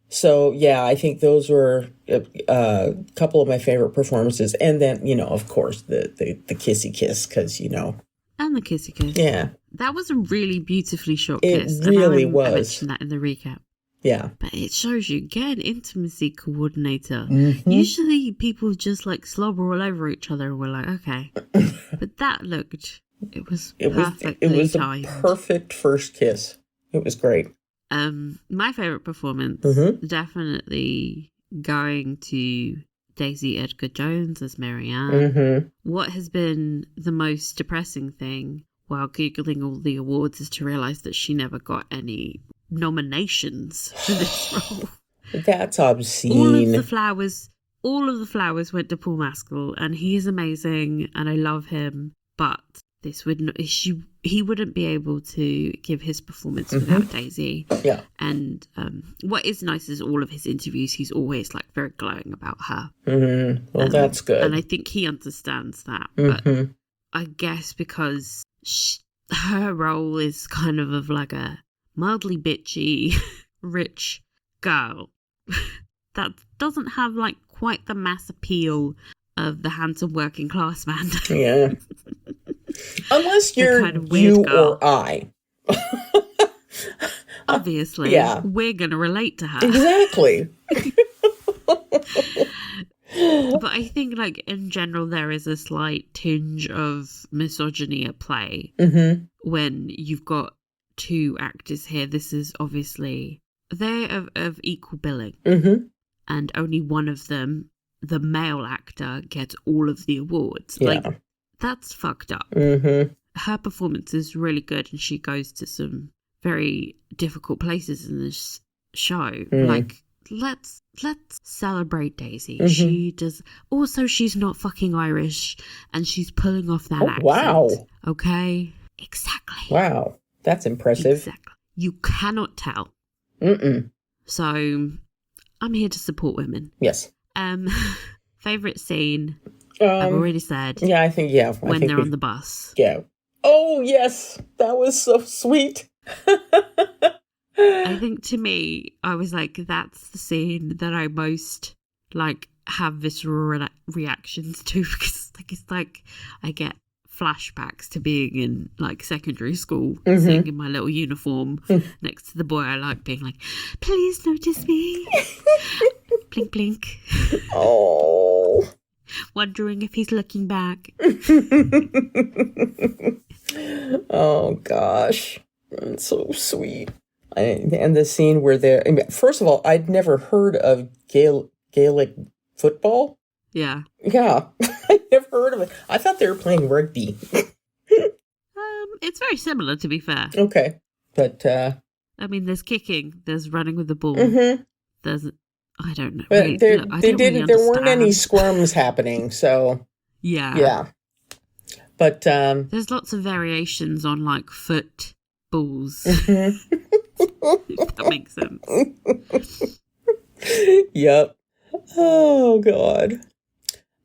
So yeah, I think those were a couple of my favorite performances. And then, of course, the kissy kiss, because, And the kissy kiss. Yeah. That was a really beautifully shot It kiss. really and was. I mentioned that in the recap. Yeah. But it shows you, get an intimacy coordinator. Mm-hmm. Usually people just like slobber all over each other and we're like, okay. But that looked, it was perfectly timed. A perfect first kiss. It was great. My favourite performance, definitely going to Daisy Edgar Jones as Marianne. Mm-hmm. What has been the most depressing thing while Googling all the awards is to realise that she never got any nominations for this role. That's obscene. All of the flowers went to Paul Mescal, and he is amazing, and I love him. But this would not, he wouldn't be able to give his performance without Daisy. Yeah. And what is nice is all of his interviews, he's always like very glowing about her. Mm-hmm. Well, that's good. And I think he understands that. But I guess because her role is kind of like a mildly bitchy, rich girl that doesn't have like quite the mass appeal of the handsome working class man. Yeah. Unless you're kind of weird you girl. or I. Obviously, yeah. We're going to relate to her. Exactly. But I think, like, in general, there is a slight tinge of misogyny at play when you've got two actors here. This is obviously, they're of equal billing. And only one of them, the male actor, gets all of the awards. Yeah. Like, that's fucked up. Her performance is really good, and she goes to some very difficult places in this show. Like, let's celebrate Daisy. She does. Also, she's not fucking Irish, and she's pulling off that accent. Wow. Okay. Exactly. Wow. That's impressive. Exactly. You cannot tell. So, I'm here to support women. Yes. Favorite scene. I've already said. Yeah, I think, when they're on the bus. Yeah. Oh, yes. That was so sweet. I think to me, I was like, that's the scene that I most like have visceral reactions to, because it's like I get flashbacks to being in like secondary school, sitting in my little uniform next to the boy I like, being like, please notice me. Blink, blink. Oh. Wondering if he's looking back. Oh, gosh. That's so sweet. And the scene where they're... first of all, I'd never heard of Gaelic football. Yeah. Yeah. I'd never heard of it. I thought they were playing rugby. It's very similar, to be fair. Okay. But... I mean, there's kicking. There's running with the ball. There's... I don't know. But really, there weren't any understand. scrums happening, so... Yeah. But... there's lots of variations on, like, foot balls. If that makes sense. Yep. Oh, God.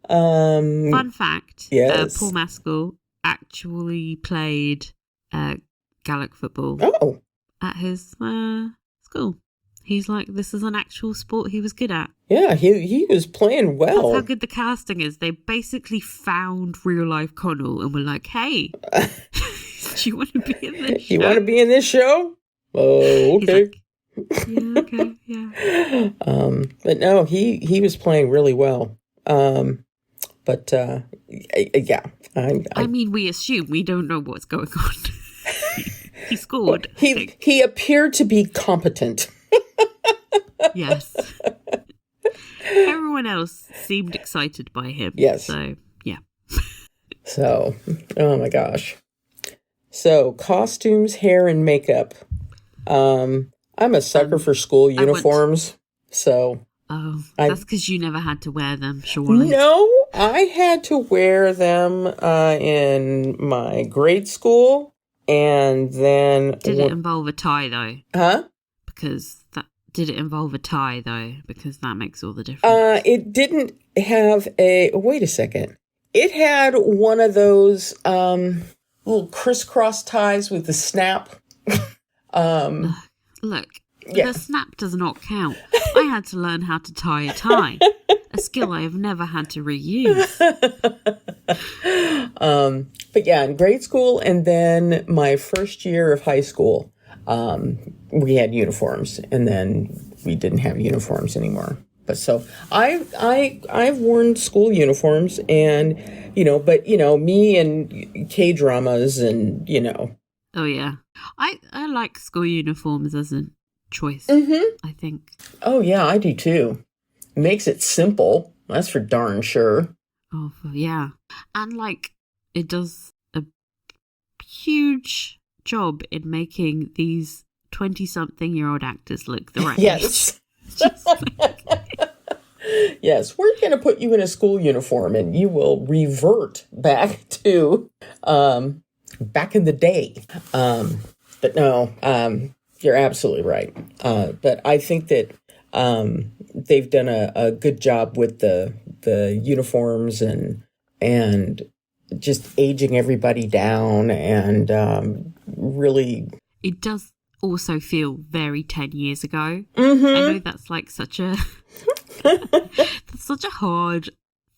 Fun fact. Yes. Paul Mescal actually played Gaelic football at his school. He's like, this is an actual sport he was good at. Yeah, he was playing well. That's how good the casting is. They basically found real life Connell and were like, hey, do you want to be in this show? You want to be in this show? Oh, okay. Like, yeah, okay, yeah. But no, he was playing really well. But yeah. I mean, we assume, we don't know what's going on. He scored. He appeared to be competent. Yes. Everyone else seemed excited by him. Yes. So, yeah. So, oh my gosh. So, costumes, hair, and makeup. I'm a sucker for school uniforms. Oh, that's because you never had to wear them, surely. No, I had to wear them in my grade school, and then... Did it involve a tie, though? Huh? Because Did it involve a tie, though? Because that makes all the difference. It didn't have wait a second. It had one of those little crisscross ties with the snap. Look, the snap does not count. I had to learn how to tie a tie, a skill I have never had to reuse. But yeah, in grade school and then my first year of high school, we had uniforms, and then we didn't have uniforms anymore. But so I've worn school uniforms, and but me and K dramas, and Oh yeah, I like school uniforms as a choice. I think. Oh yeah, I do too. Makes it simple. That's for darn sure. Oh yeah, and it does a huge job in making these 20-something-year-old actors look the right yes. age. Yes, we're going to put you in a school uniform and you will revert back to back in the day. But no, you're absolutely right. But I think that they've done a good job with the uniforms and just aging everybody down, and really. It does also feel very 10 years ago. Mm-hmm. I know that's that's such a hard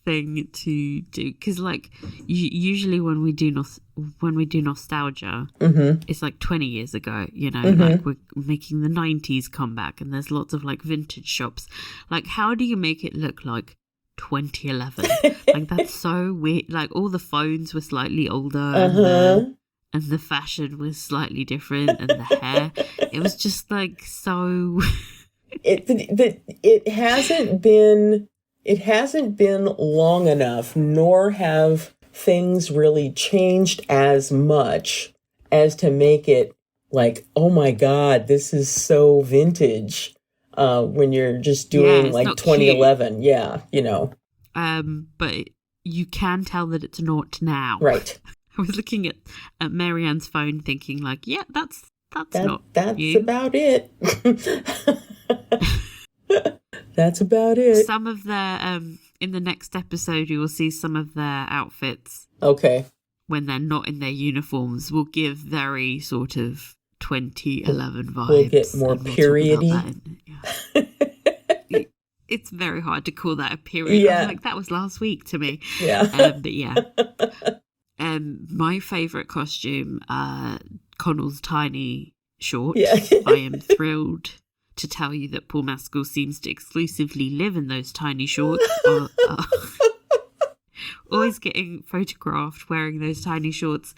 thing to do, because usually when we do nostalgia, it's 20 years ago, we're making the 90s come back, and there's lots of vintage shops. How do you make it look like 2011? That's so weird. All the phones were slightly older, and the fashion was slightly different, and the hair, it was just so. It hasn't been long enough, nor have things really changed as much as to make it oh my God, this is so vintage. When you're just doing 2011, cute. Yeah, But you can tell that it's not now, right? I was looking at Marianne's phone, thinking that's you. About it. That's about it. Some of their in the next episode, you will see some of their outfits. Okay. When they're not in their uniforms, will give very sort of 2011 vibes. We'll get more periody. It's very hard to call that a period. Yeah. That was last week to me. Yeah. But yeah. My favourite costume, Connell's tiny shorts. Yeah. I am thrilled to tell you that Paul Mescal seems to exclusively live in those tiny shorts. Always getting photographed wearing those tiny shorts.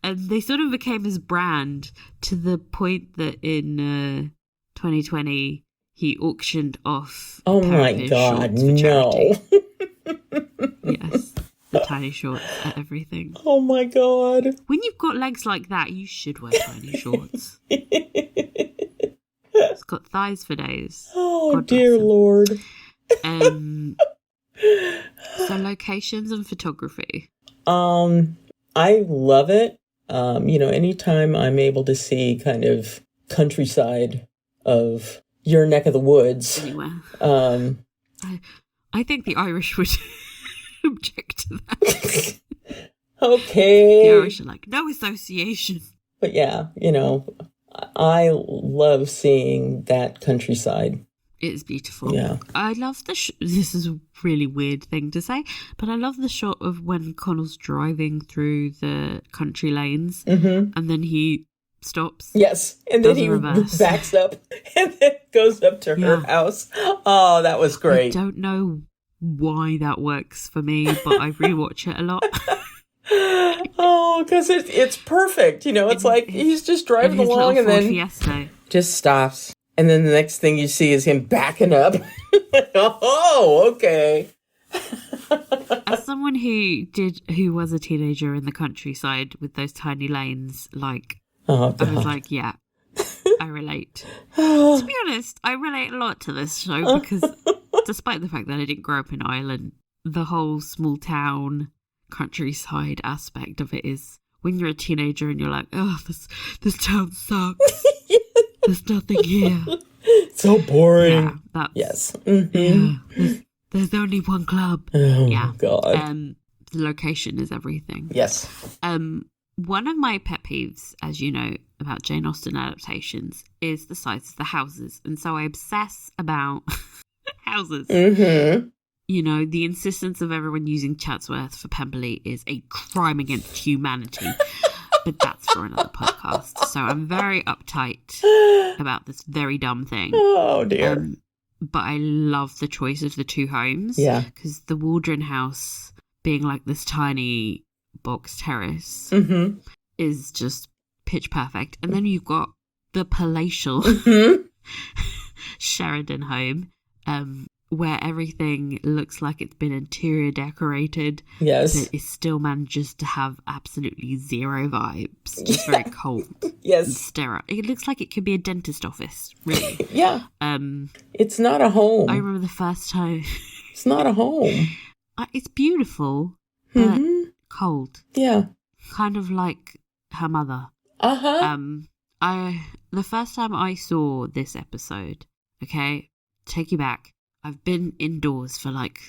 And they sort of became his brand, to the point that in 2020 he auctioned off oh my God, no. Yes. The tiny shorts at everything. Oh my God. When you've got legs like that, you should wear tiny shorts. It's got thighs for days. Oh, God dear Lord. So locations and photography. I love it. Anytime I'm able to see kind of countryside of your neck of the woods. Anywhere. I think the Irish would object to that. Okay. The Irish are no association. But yeah, I love seeing that countryside. It's beautiful. Yeah. I love this is a really weird thing to say, but I love the shot of when Connell's driving through the country lanes, and then he stops. Yes, and then he backs up and then goes up to her house. Oh, that was great. I don't know why that works for me, but I rewatch it a lot. Oh, because it's perfect. It's he's just driving along and then Fiesta. Just stops. And then the next thing you see is him backing up. Oh, okay. As someone who was a teenager in the countryside with those tiny lanes, I was yeah, I relate. To be honest, I relate a lot to this show, because despite the fact that I didn't grow up in Ireland, the whole small town countryside aspect of it is when you're a teenager and you're oh, this town sucks. There's nothing here. So boring. Yeah, that's... Yes. Mm-hmm. Yeah, there's only one club. Oh, yeah. God. The location is everything. Yes. One of my pet peeves, as you know, about Jane Austen adaptations is the size of the houses. And so I obsess about houses. Mm-hmm. You know, the insistence of everyone using Chatsworth for Pemberley is a crime against humanity. But that's for another podcast. So I'm very uptight about this very dumb thing. Oh, dear. But I love the choice of the two homes. Yeah. Because the Waldron house being like this tiny box terrace Mm-hmm. is just pitch perfect. And then you've got the palatial Sheridan home, where everything looks like it's been interior decorated. Yes. But it still manages to have absolutely zero vibes. Just very cold. Yes. And sterile. It looks like it could be a dentist office, really. Yeah. It's not a home. I remember the first time. It's not a home. It's beautiful, but cold. Yeah. Kind of like her mother. Uh-huh. The first time I saw this episode, okay, take you back. I've been indoors for like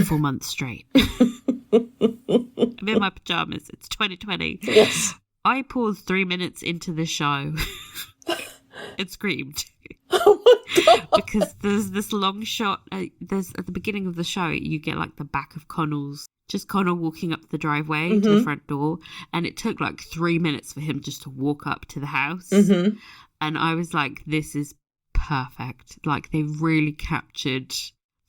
4 months straight. I'm in my pajamas. It's 2020. Yes. I paused 3 minutes into the show and screamed. Oh my God. Because there's this long shot. There's at the beginning of the show, you get like the back of Connell's. Just Connell walking up the driveway to the front door. And it took like 3 minutes for him just to walk up to the house. Mm-hmm. And I was like, this is perfect. Like, they really captured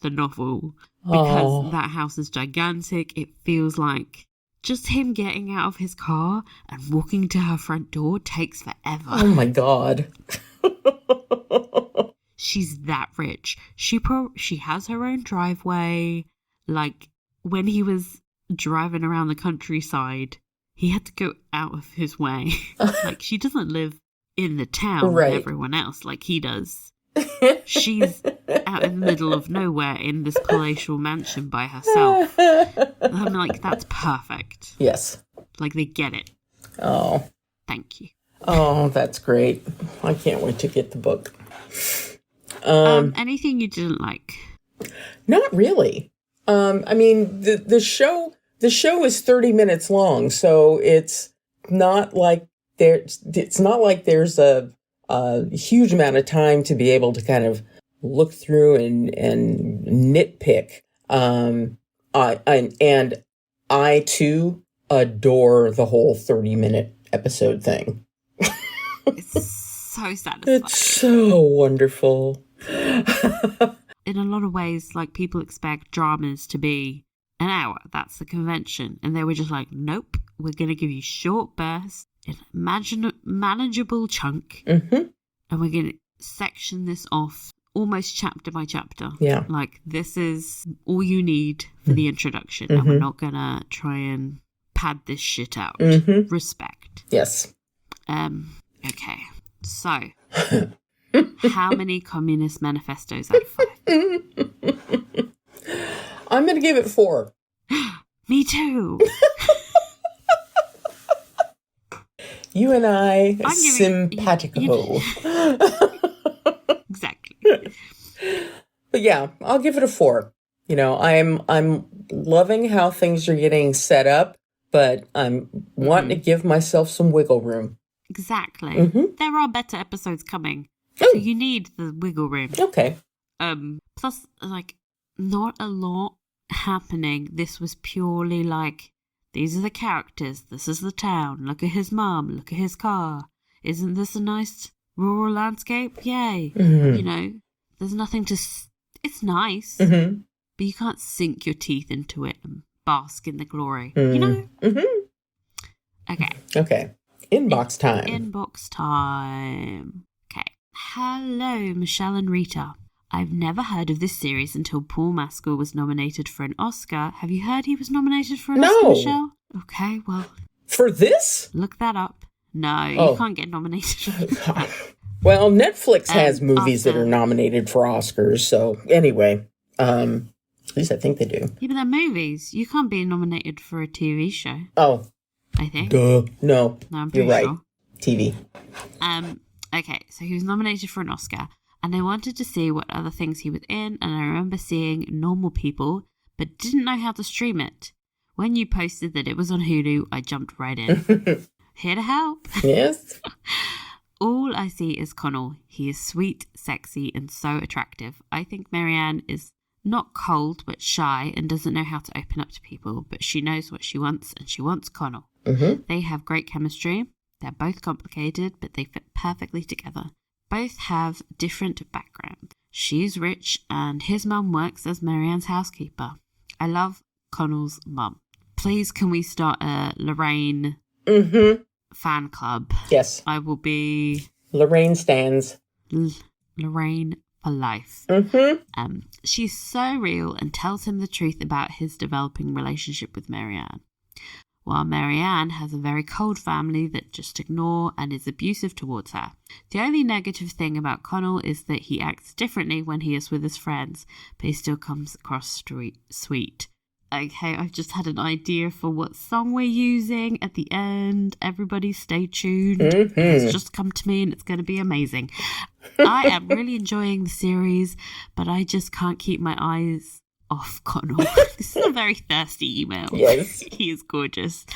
the novel. Because that house is gigantic. It feels like just him getting out of his car and walking to her front door takes forever. Oh my God. She's that rich. She has her own driveway. Like, when he was driving around the countryside, he had to go out of his way. Like, she doesn't live in the town with everyone else like he does. She's out in the middle of nowhere in this palatial mansion by herself. I'm like, that's perfect. Yes. Like, they get it. Oh. Thank you. Oh, that's great. I can't wait to get the book. Anything you didn't like? Not really. I mean, the show is 30 minutes long, so it's not like there's a huge amount of time to be able to kind of look through and nitpick. I too adore the whole 30-minute episode thing. It's so satisfying. It's so wonderful. In a lot of ways, like, people expect dramas to be an hour. That's the convention. And they were just like, nope, we're going to give you short bursts in a manageable chunk. Mm-hmm. And we're going to section this off almost chapter by chapter. Yeah. Like, this is all you need for the introduction. Mm-hmm. And we're not going to try and pad this shit out. Mm-hmm. Respect. Yes. Okay. So... How many communist manifestos out of 5? I'm going to give it 4. Me too. You and I, simpatico. Exactly. But yeah, I'll give it a 4. You know, I'm loving how things are getting set up, but I'm wanting to give myself some wiggle room. Exactly. Mm-hmm. There are better episodes coming. So you need the wiggle room. Okay. Plus, like, not a lot happening. This was purely like, these are the characters. This is the town. Look at his mum. Look at his car. Isn't this a nice rural landscape? Yay. Mm-hmm. You know, there's nothing to... It's nice. Mm-hmm. But you can't sink your teeth into it and bask in the glory. Mm-hmm. You know? Mm-hmm. Okay. Inbox time. Inbox time. Okay. Hello, Michele and Rita. I've never heard of this series until Paul Mescal was nominated for an Oscar. Have you heard he was nominated for an Oscar, Michele? Okay, well... For this? Look that up. No, you can't get nominated for that. Well, Netflix has movies that are nominated for Oscars, so anyway, at least I think they do. Yeah, but they're movies. You can't be nominated for a TV show. Oh. I think. Duh. No, I'm pretty you're right. Sure. TV. Okay, so he was nominated for an Oscar. and I wanted to see what other things he was in, and I remember seeing Normal People, but didn't know how to stream it. When you posted that it was on Hulu, I jumped right in. Here to help. Yes. All I see is Connell. He is sweet, sexy, and so attractive. I think Marianne is not cold, but shy, and doesn't know how to open up to people, but she knows what she wants, and she wants Connell. Mm-hmm. They have great chemistry. They're both complicated, but they fit perfectly together. Both have different backgrounds. She's rich, and his mum works as Marianne's housekeeper. I love Connell's mum. Please, can we start a Lorraine fan club? Yes. I will be Lorraine stands. Lorraine for life. She's so real and tells him the truth about his developing relationship with Marianne. While Marianne has a very cold family that just ignore and is abusive towards her. The only negative thing about Connell is that he acts differently when he is with his friends, but he still comes across sweet. Okay, I've just had an idea for what song we're using at the end. Everybody stay tuned. It's just come to me and it's going to be amazing. I am really enjoying the series, but I just can't keep my eyes off Connell. This is a very thirsty email. Yes. He is gorgeous.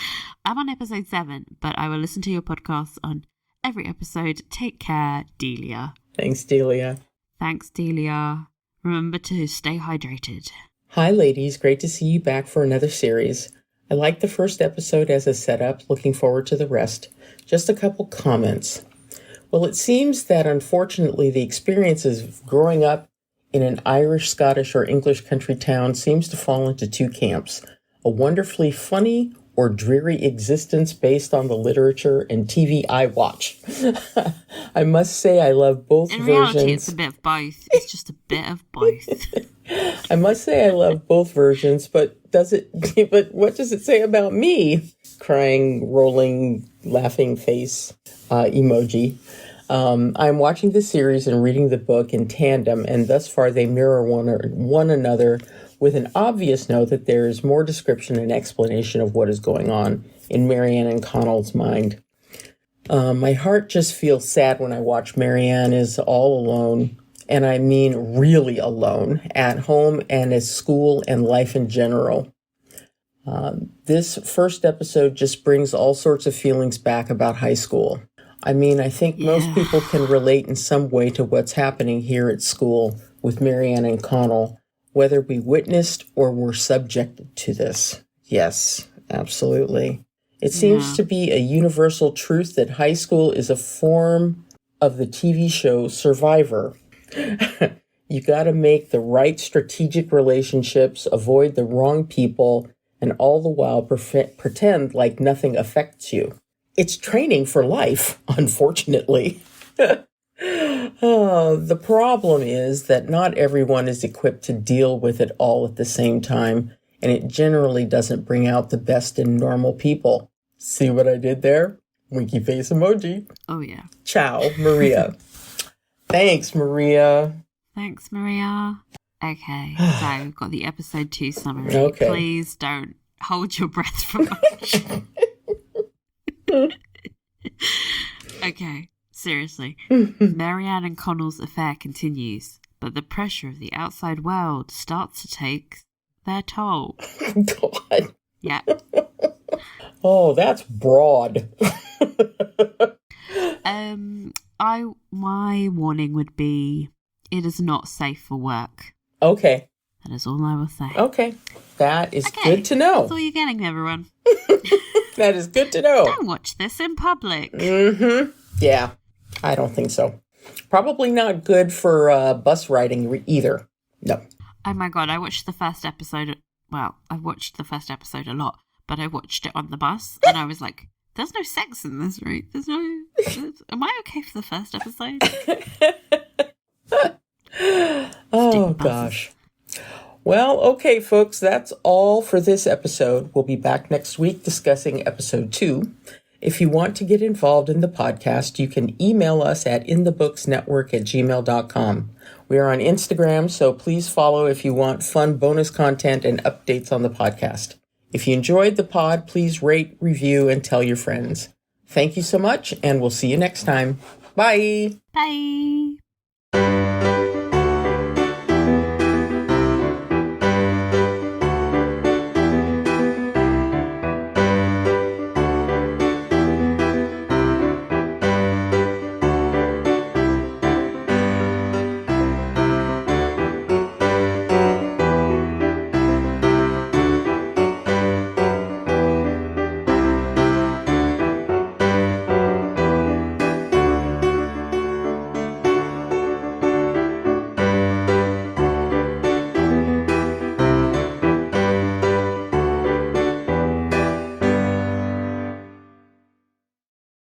I'm on episode 7, but I will listen to your podcast on every episode. Take care, Delia. Thanks, Delia. Thanks, Delia. Remember to stay hydrated. Hi, ladies. Great to see you back for another series. I liked the first episode as a setup. Looking forward to the rest. Just a couple comments. Well, it seems that unfortunately the experiences of growing up in an Irish, Scottish, or English country town seems to fall into two camps. A wonderfully funny or dreary existence based on the literature and TV I watch. I must say I love both versions. In reality, it's a bit of both. It's just a bit of both. I must say I love both versions, but what does it say about me? Crying, rolling, laughing face emoji. I'm watching the series and reading the book in tandem, and thus far they mirror one another with an obvious note that there is more description and explanation of what is going on in Marianne and Connell's mind. My heart just feels sad when I watch Marianne is all alone, and I mean really alone, at home and at school and life in general. This first episode just brings all sorts of feelings back about high school. I mean, I think most people can relate in some way to what's happening here at school with Marianne and Connell, whether we witnessed or were subjected to this. Yes, absolutely. It seems to be a universal truth that high school is a form of the TV show Survivor. You got to make the right strategic relationships, avoid the wrong people, and all the while pretend like nothing affects you. It's training for life, unfortunately. The problem is that not everyone is equipped to deal with it all at the same time, and it generally doesn't bring out the best in normal people. See what I did there? Winky face emoji. Oh, yeah. Ciao, Maria. Thanks, Maria. Thanks, Maria. Okay, so we've got the episode 2 summary. Okay. Please don't hold your breath for much. Okay, seriously. Marianne and Connell's affair continues, but the pressure of the outside world starts to take their toll. God. Yeah. Oh, that's broad. My warning would be, it is not safe for work. Okay. That is all I will say. Okay. That is good to know. That's all you're getting, everyone. That is good to know. Don't watch this in public. Yeah, I don't think so. Probably not good for bus riding either. No. Oh my God, I watched the first episode. Well, I watched the first episode a lot, but I watched it on the bus and I was like, there's no sex in this, right? Am I okay for the first episode? Oh, gosh. Well, okay, folks, that's all for this episode. We'll be back next week discussing episode 2. If you want to get involved in the podcast, you can email us at inthebooksnetwork@gmail.com. We are on Instagram, so please follow if you want fun bonus content and updates on the podcast. If you enjoyed the pod, please rate, review, and tell your friends. Thank you so much, and we'll see you next time. Bye. Bye.